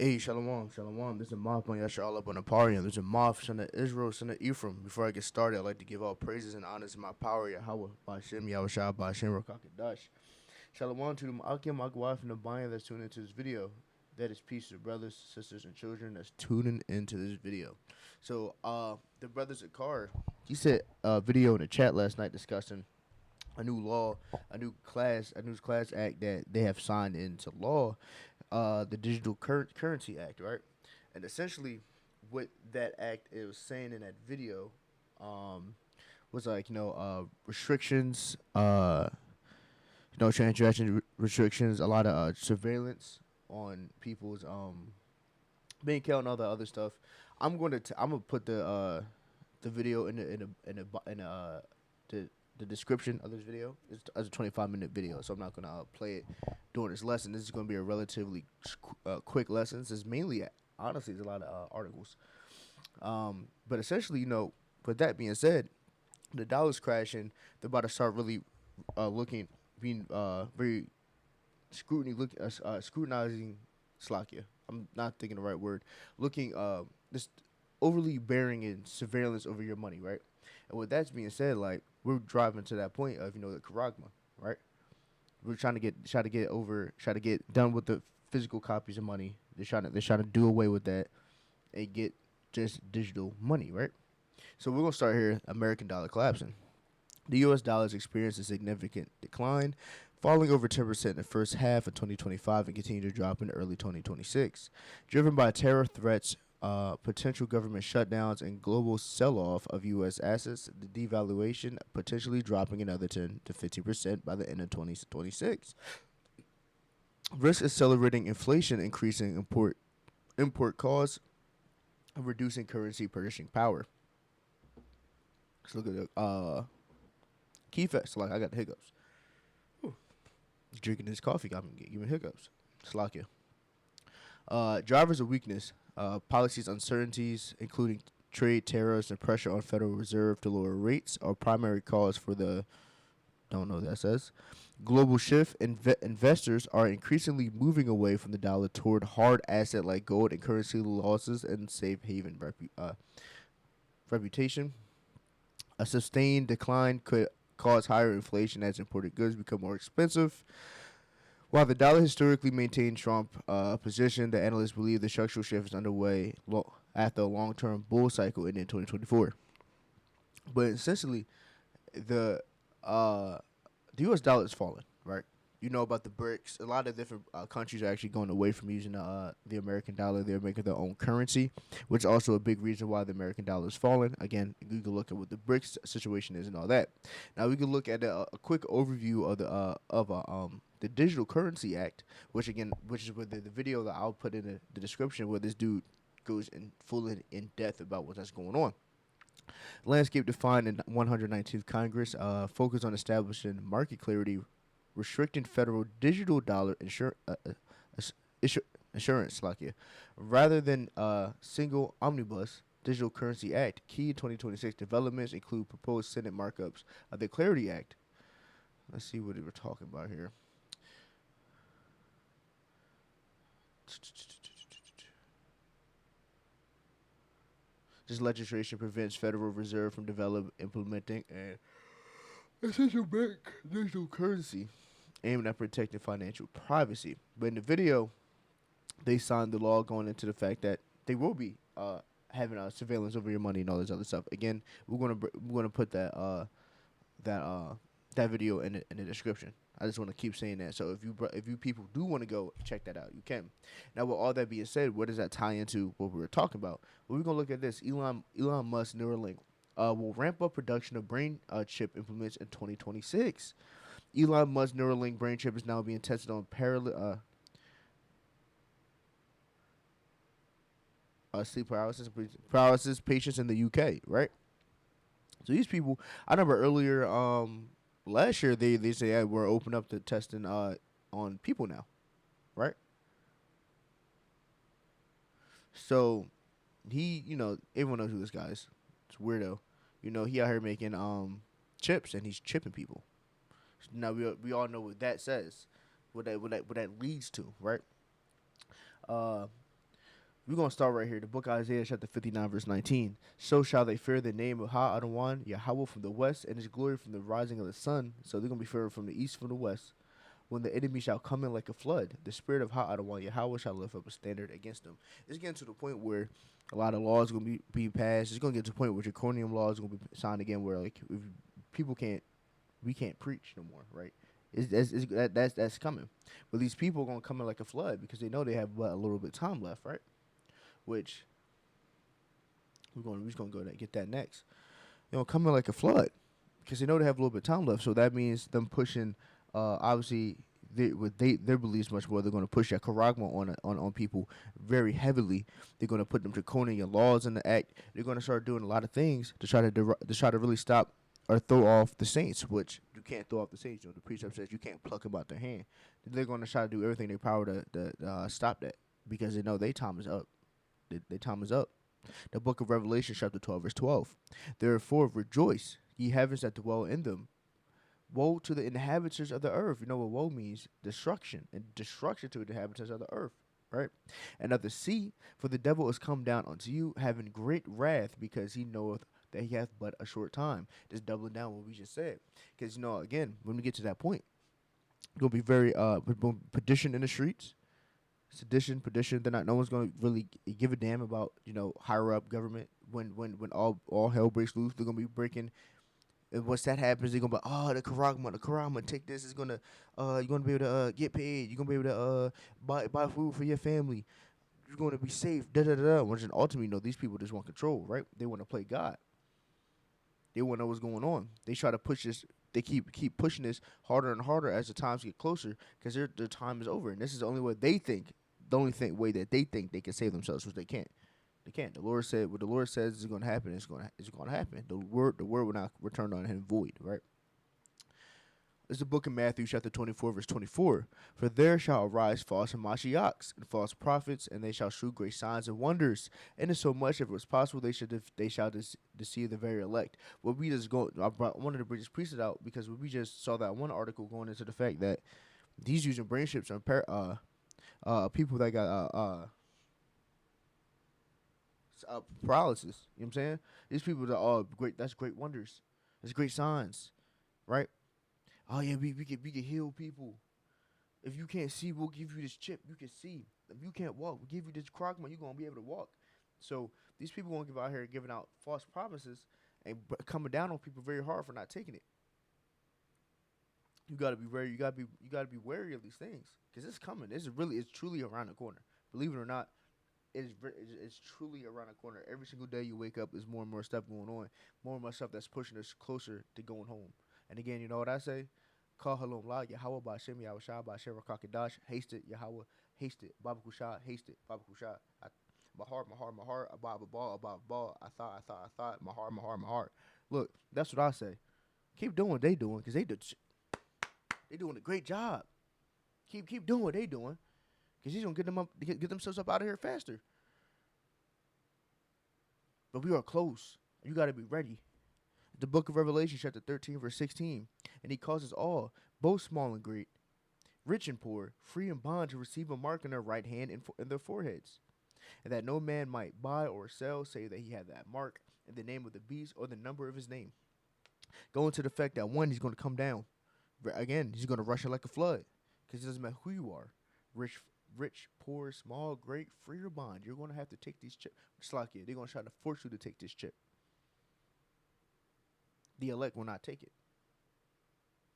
Hey, Shalom, Shalom. This is Moth on Yashar Allah Bonaparian. This is Moth, son of Israel, son of Ephraim. Before I get started, I'd like to give all praises and honors to my power, Yahweh, Ba'ashem, Yahushua, Ba'ashem, Rakakadash. Shalom to the Ma'akim, Agwaf, and the Bayan that's tuning into this video. That is peace to brothers, sisters, and children that's tuning into this video. So, the brothers at Car, he said a video in the chat last night discussing a new law, a new class act that they have signed into law, the Digital Currency Act, right? And essentially, what that act is saying in that video, um, was like restrictions, transaction restrictions, a lot of surveillance on people's bank account and all the other stuff. I'm gonna put the video the the description of this video. It's a 25-minute video, so I'm not gonna play it during this lesson. This is gonna be a relatively quick lesson. This is mainly, honestly, there's a lot of articles. But essentially, with that being said, the dollar's crashing. They're about to start really being very scrutinizing Slovakia. I'm not thinking the right word. Looking just overly bearing in surveillance over your money, right? And with that being said, like we're driving to that point of the Karagma, right? We're trying to get done with the physical copies of money. They're trying to do away with that and get just digital money, right? So we're gonna start here. American dollar collapsing. The U.S. dollar has experienced a significant decline, falling over 10% in the first half of 2025 and continuing to drop in early 2026. Driven by terror threats, potential government shutdowns, and global sell-off of U.S. assets, the devaluation potentially dropping another 10 to 15% by the end of 2026. Risk accelerating inflation, increasing import costs, and reducing currency purchasing power. Let's look at the key facts. Like I got the hiccups. Whew. Drinking this coffee got me giving hiccups. Slakia. Drivers of weakness. Policies uncertainties, including trade tariffs and pressure on Federal Reserve to lower rates, are primary cause for the don't know what that says. Global shift. Investors are increasingly moving away from the dollar toward hard asset like gold and currency losses and safe haven reputation. A sustained decline could cause higher inflation as imported goods become more expensive. While the dollar historically maintained strong position, the analysts believe the structural shift is underway after a long-term bull cycle ended in 2024. But essentially, the uh, the U.S. dollar is falling, right? You know about the BRICS. A lot of different countries are actually going away from using the American dollar. They're making their own currency, which is also a big reason why the American dollar is falling. Again, you can look at what the BRICS situation is and all that. Now we can look at a quick overview of the Digital Currency Act, which is with the video that I'll put in the description, where this dude goes in depth about what's going on. Landscape defined in 119th Congress focused on establishing market clarity, restricting federal digital dollar insurance, rather than single omnibus digital currency act. Key 2026 developments include proposed Senate markups of the Clarity Act. Let's see what we're talking about here. This legislation prevents Federal Reserve from implementing, an essential bank digital currency aimed at protecting financial privacy. But in the video, they signed the law going into the fact that they will be having surveillance over your money and all this other stuff. Again, we're gonna put that that video in the description. I just want to keep saying that. So if you people do want to go check that out, you can. Now, with all that being said, what does that tie into what we were talking about? Well, we're gonna look at this. Elon Musk Neuralink will ramp up production of brain chip implements in 2026. Elon Musk Neuralink brain chip is now being tested on sleep paralysis patients in the UK, right? So these people, I remember earlier last year they say, yeah, we're open up to testing on people now, right? So he, everyone knows who this guy is. It's a weirdo. He out here making chips and he's chipping people. Now we all know what that says, what that leads to, right? Uh, We're gonna start right here. The book of Isaiah, chapter 59, verse 19. So shall they fear the name of Ha Adawan, Yahweh from the west, and his glory from the rising of the sun. So they're gonna be feared from the east, from the west. When the enemy shall come in like a flood, the spirit of Ha Adawan, Yahweh shall lift up a standard against them. It's getting to the point where a lot of laws are gonna be passed. It's gonna get to the point where draconian laws are gonna be signed again, where like if people can't we can't preach no more, right? That's coming. But these people are gonna come in like a flood because they know they have a little bit of time left, right? Which we're just gonna go and get that next. They gonna come in like a flood because they know they have a little bit of time left. So that means them pushing, obviously, their beliefs much more. They're gonna push that charagma on people very heavily. They're gonna put them draconian laws in the act. They're gonna start doing a lot of things to try to really stop or throw off the saints, which you can't throw off the saints. You know, the precept says you can't pluck them out their hand. They're gonna try to do everything in their power to stop that because they know their time is up. Their time is up. The book of Revelation, chapter 12, verse 12. Therefore, rejoice, ye heavens that dwell in them. Woe to the inhabitants of the earth. You know what woe means? Destruction. And destruction to the inhabitants of the earth. Right? And of the sea, for the devil is come down unto you, having great wrath, because he knoweth that he hath but a short time. Just doubling down what we just said. Because, you know, again, when we get to that point, it's going to be very perdition in the streets. Sedition, perdition. They're not. No one's gonna really give a damn about higher up government. When all hell breaks loose, they're gonna be breaking. And once that happens, they're gonna be the Karama, take this. It's gonna you're gonna be able to get paid. You're gonna be able to buy food for your family. You're gonna be safe. Da da da da. Which ultimately, these people just want control, right? They want to play God. They want to know what's going on. They try to push this. They keep pushing this harder and harder as the times get closer because their time is over, and this is the only way they think. The only way that they think they can save themselves, which they can't. They can't. The Lord said, what the Lord says is going to happen. It's going to happen. The word will not return on him void. Right. It's the book of Matthew, chapter 24, verse 24. For there shall arise false Mashiachs and false prophets, and they shall shew great signs and wonders. And in so much, if it was possible, they shall deceive the very elect. What we just I wanted to bring this priesthood out because we just saw that one article going into the fact that these using brain chips and people that got paralysis. You know what I'm saying? These people that are great. That's great wonders. That's great signs, right? Oh yeah, we can heal people. If you can't see, we'll give you this chip. You can see. If you can't walk, we'll give you this Krogman. You're gonna be able to walk. So these people gonna give out here giving out false promises and coming down on people very hard for not taking it. You gotta be wary. You gotta be wary of these things because it's coming. It's truly around the corner. Believe it or not, it's truly around the corner. Every single day you wake up, there's more and more stuff going on, more and more stuff that's pushing us closer to going home. And again, you know what I say? Call halom la Yahweh by Shem Yahweh Shah by Sheva Kakadash. Haste it Yahweh. Haste it Baba Kusha. Haste it Baba Kusha. My heart. Abba ball. I thought. My heart. Look, that's what I say. Keep doing what they doing because they doing a great job. Keep doing what they doing because he's gonna get them up, get themselves up out of here faster. But we are close. You got to be ready. The book of Revelation, chapter 13, verse 16. And he causes all, both small and great, rich and poor, free and bond, to receive a mark in their right hand and in their foreheads. And that no man might buy or sell, save that he had that mark in the name of the beast or the number of his name. Going to the fact that one, he's going to come down. Again, he's going to rush it like a flood. Because it doesn't matter who you are. Rich, poor, small, great, free or bond. You're going to have to take these chips. Just like it. They're going to try to force you to take this chip. The elect will not take it.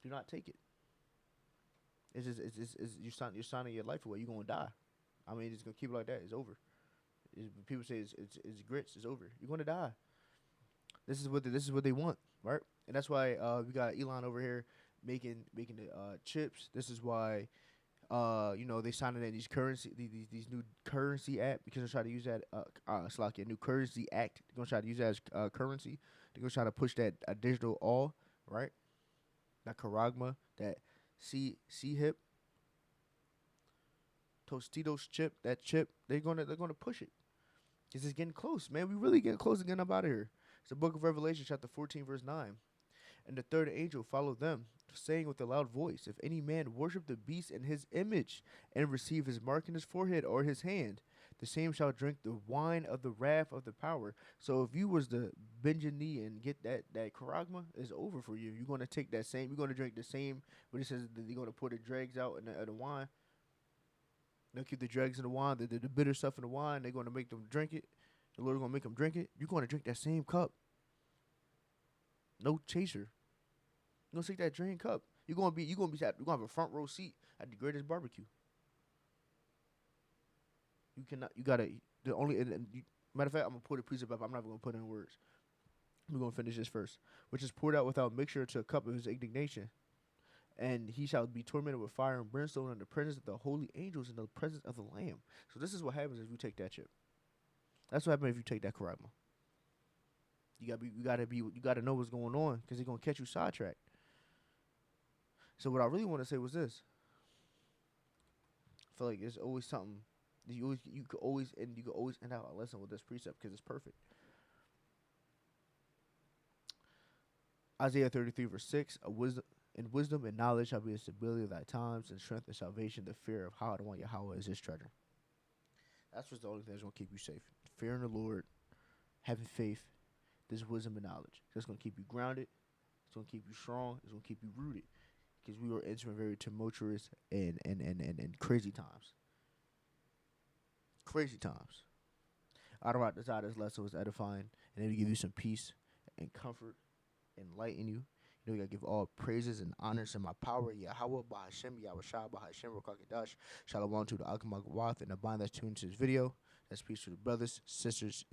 Do not take it. You're signing your life away. You're gonna die. I mean, it's gonna keep it like that. It's over. People say it's grits. It's over. You're gonna die. This is what they want, right? And that's why we got Elon over here making the chips. This is why they signed in these these new currency app because they're trying to use that it's like a new currency act. They're gonna try to use that as currency. They're gonna try to push that digital all, right? That Karagma, that hip, Tostitos chip, that chip. They're gonna push it. Cause it's getting close, man. We really getting close to getting up out of here. It's the book of Revelation, chapter 14, verse 9. And the third angel followed them, saying with a loud voice, if any man worship the beast and his image, and receive his mark in his forehead or his hand, the same shall drink the wine of the wrath of the power. So if you was to bend your knee and get that charagma, it's over for you. You're gonna take that same. You're gonna drink the same. What it says that you're gonna pour the dregs out in the wine. They'll keep the dregs in the wine, the bitter stuff in the wine. They're gonna make them drink it. The Lord gonna make them drink it. You're gonna drink that same cup. No chaser. You're gonna take that drain cup. You're gonna have a front row seat at the greatest barbecue. You cannot. You gotta. The only. Matter of fact, I'm gonna put a precept up. I'm not gonna put in words. We're gonna finish this first, which is poured out without mixture into a cup of his indignation, and he shall be tormented with fire and brimstone in the presence of the holy angels in the presence of the Lamb. So this is what happens if you take that chip. That's what happens if you take that karagma. You gotta know what's going on because he's gonna catch you sidetracked. So what I really want to say was this. I feel like there's always something. You could always end out a lesson with this precept because it's perfect. Isaiah 33 verse 6. Wisdom and knowledge shall be the stability of thy times, and strength and salvation. The fear of Yahweh is his treasure. That's what's the only thing that's gonna keep you safe. Fearing the Lord, having faith, this wisdom and knowledge. That's gonna keep you grounded. It's gonna keep you strong. It's gonna keep you rooted. Because we were entering very tumultuous and crazy times. Crazy times. I don't want to desire this lesson was edifying and it'll give you some peace and comfort, enlighten you. You know, you gotta give all praises and honors and my power. Yahweh, Bahashem, Yahweh Shah, Bahashem, Rokakadash, Shalom to the Akamagawath, and the bind that's tuned to this video. That's peace to the brothers, sisters,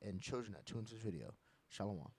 and children that tuned to this video. Shalom.